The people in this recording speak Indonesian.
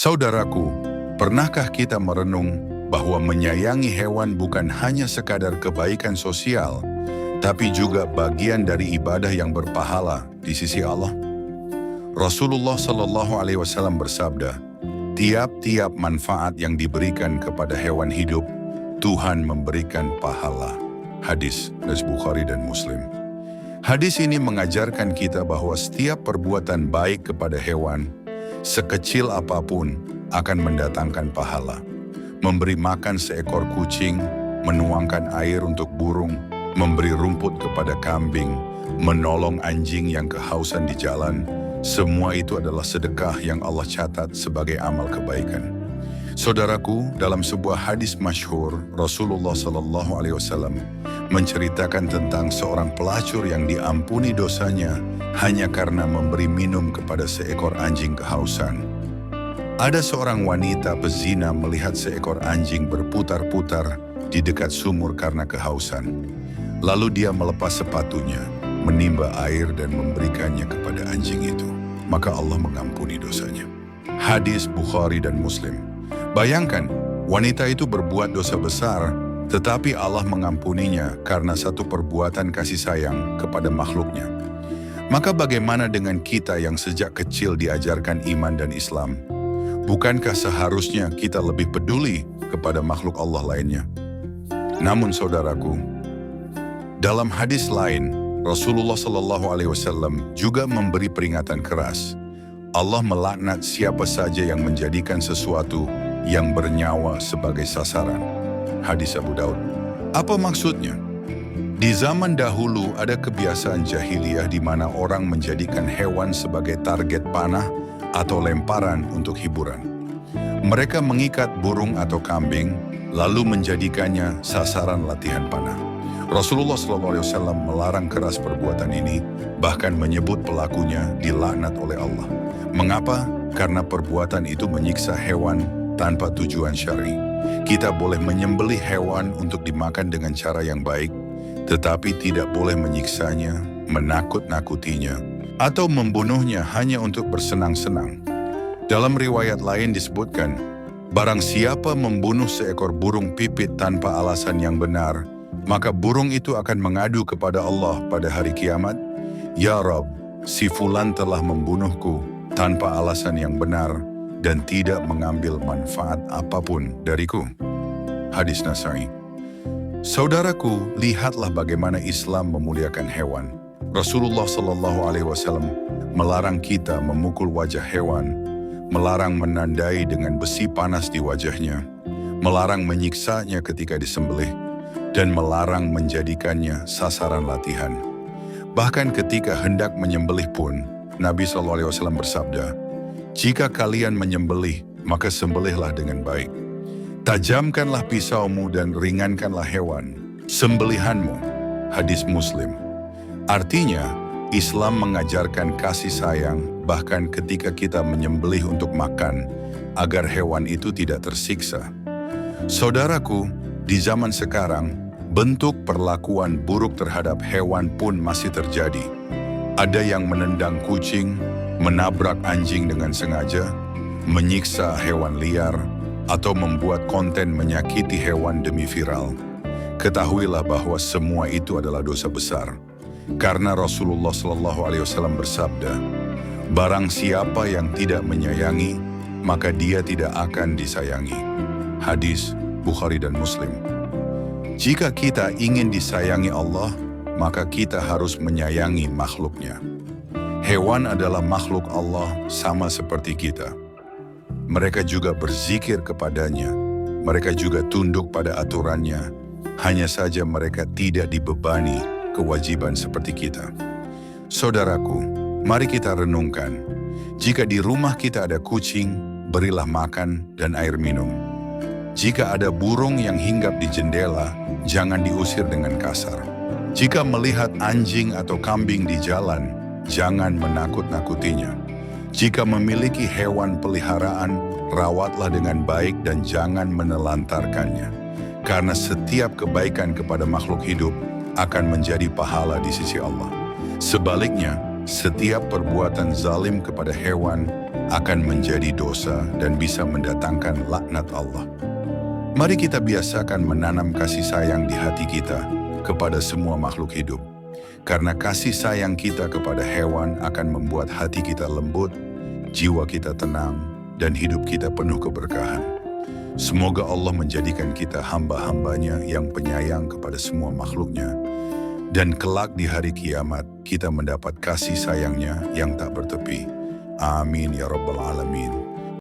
Saudaraku, pernahkah kita merenung bahwa menyayangi hewan bukan hanya sekadar kebaikan sosial, tapi juga bagian dari ibadah yang berpahala di sisi Allah? Rasulullah Shallallahu Alaihi Wasallam bersabda, tiap-tiap manfaat yang diberikan kepada hewan hidup, Tuhan memberikan pahala. Hadis dari Bukhari dan Muslim. Hadis ini mengajarkan kita bahwa setiap perbuatan baik kepada hewan, sekecil apapun, akan mendatangkan pahala. Memberi makan seekor kucing, menuangkan air untuk burung, memberi rumput kepada kambing, menolong anjing yang kehausan di jalan, semua itu adalah sedekah yang Allah catat sebagai amal kebaikan. Saudaraku, dalam sebuah hadis masyhur, Rasulullah Shallallahu Alaihi Wasallam menceritakan tentang seorang pelacur yang diampuni dosanya hanya karena memberi minum kepada seekor anjing kehausan. Ada seorang wanita pezina melihat seekor anjing berputar-putar di dekat sumur karena kehausan. Lalu dia melepas sepatunya, menimba air dan memberikannya kepada anjing itu. Maka Allah mengampuni dosanya. Hadis Bukhari dan Muslim. Bayangkan, wanita itu berbuat dosa besar, tetapi Allah mengampuninya karena satu perbuatan kasih sayang kepada makhluknya. Maka bagaimana dengan kita yang sejak kecil diajarkan iman dan Islam? Bukankah seharusnya kita lebih peduli kepada makhluk Allah lainnya? Namun saudaraku, dalam hadis lain, Rasulullah Shallallahu Alaihi Wasallam juga memberi peringatan keras. Allah melaknat siapa saja yang menjadikan sesuatu yang bernyawa sebagai sasaran. Hadis Abu Daud. Apa maksudnya? Di zaman dahulu ada kebiasaan jahiliyah di mana orang menjadikan hewan sebagai target panah atau lemparan untuk hiburan. Mereka mengikat burung atau kambing, lalu menjadikannya sasaran latihan panah. Rasulullah SAW melarang keras perbuatan ini, bahkan menyebut pelakunya dilaknat oleh Allah. Mengapa? Karena perbuatan itu menyiksa hewan tanpa tujuan syar'i. Kita boleh menyembelih hewan untuk dimakan dengan cara yang baik, tetapi tidak boleh menyiksanya, menakut-nakutinya, atau membunuhnya hanya untuk bersenang-senang. Dalam riwayat lain disebutkan, barang siapa membunuh seekor burung pipit tanpa alasan yang benar, maka burung itu akan mengadu kepada Allah pada hari kiamat, "Ya Rabb, si fulan telah membunuhku tanpa alasan yang benar dan tidak mengambil manfaat apapun dariku." Hadis Nasai. Saudaraku, lihatlah bagaimana Islam memuliakan hewan. Rasulullah Shallallahu Alaihi Wasallam melarang kita memukul wajah hewan, melarang menandai dengan besi panas di wajahnya, melarang menyiksanya ketika disembelih, dan melarang menjadikannya sasaran latihan. Bahkan ketika hendak menyembelih pun, Nabi SAW bersabda, "Jika kalian menyembelih, maka sembelihlah dengan baik. Tajamkanlah pisaumu dan ringankanlah hewan sembelihanmu." Hadis Muslim. Artinya, Islam mengajarkan kasih sayang bahkan ketika kita menyembelih untuk makan, agar hewan itu tidak tersiksa. Saudaraku, di zaman sekarang, bentuk perlakuan buruk terhadap hewan pun masih terjadi. Ada yang menendang kucing, menabrak anjing dengan sengaja, menyiksa hewan liar, atau membuat konten menyakiti hewan demi viral. Ketahuilah bahwa semua itu adalah dosa besar. Karena Rasulullah SAW bersabda, "Barang siapa yang tidak menyayangi, maka dia tidak akan disayangi." Hadis Bukhari dan Muslim. Jika kita ingin disayangi Allah, maka kita harus menyayangi makhluknya. Hewan adalah makhluk Allah sama seperti kita. Mereka juga berzikir kepadanya. Mereka juga tunduk pada aturannya. Hanya saja mereka tidak dibebani kewajiban seperti kita. Saudaraku, mari kita renungkan. Jika di rumah kita ada kucing, berilah makan dan air minum. Jika ada burung yang hinggap di jendela, jangan diusir dengan kasar. Jika melihat anjing atau kambing di jalan, jangan menakut-nakutinya. Jika memiliki hewan peliharaan, rawatlah dengan baik dan jangan menelantarkannya. Karena setiap kebaikan kepada makhluk hidup akan menjadi pahala di sisi Allah. Sebaliknya, setiap perbuatan zalim kepada hewan akan menjadi dosa dan bisa mendatangkan laknat Allah. Mari kita biasakan menanam kasih sayang di hati kita kepada semua makhluk hidup. Karena kasih sayang kita kepada hewan akan membuat hati kita lembut, jiwa kita tenang, dan hidup kita penuh keberkahan. Semoga Allah menjadikan kita hamba-hambanya yang penyayang kepada semua makhluknya. Dan kelak di hari kiamat, kita mendapat kasih sayangnya yang tak bertepi. Amin ya Rabbal Alamin.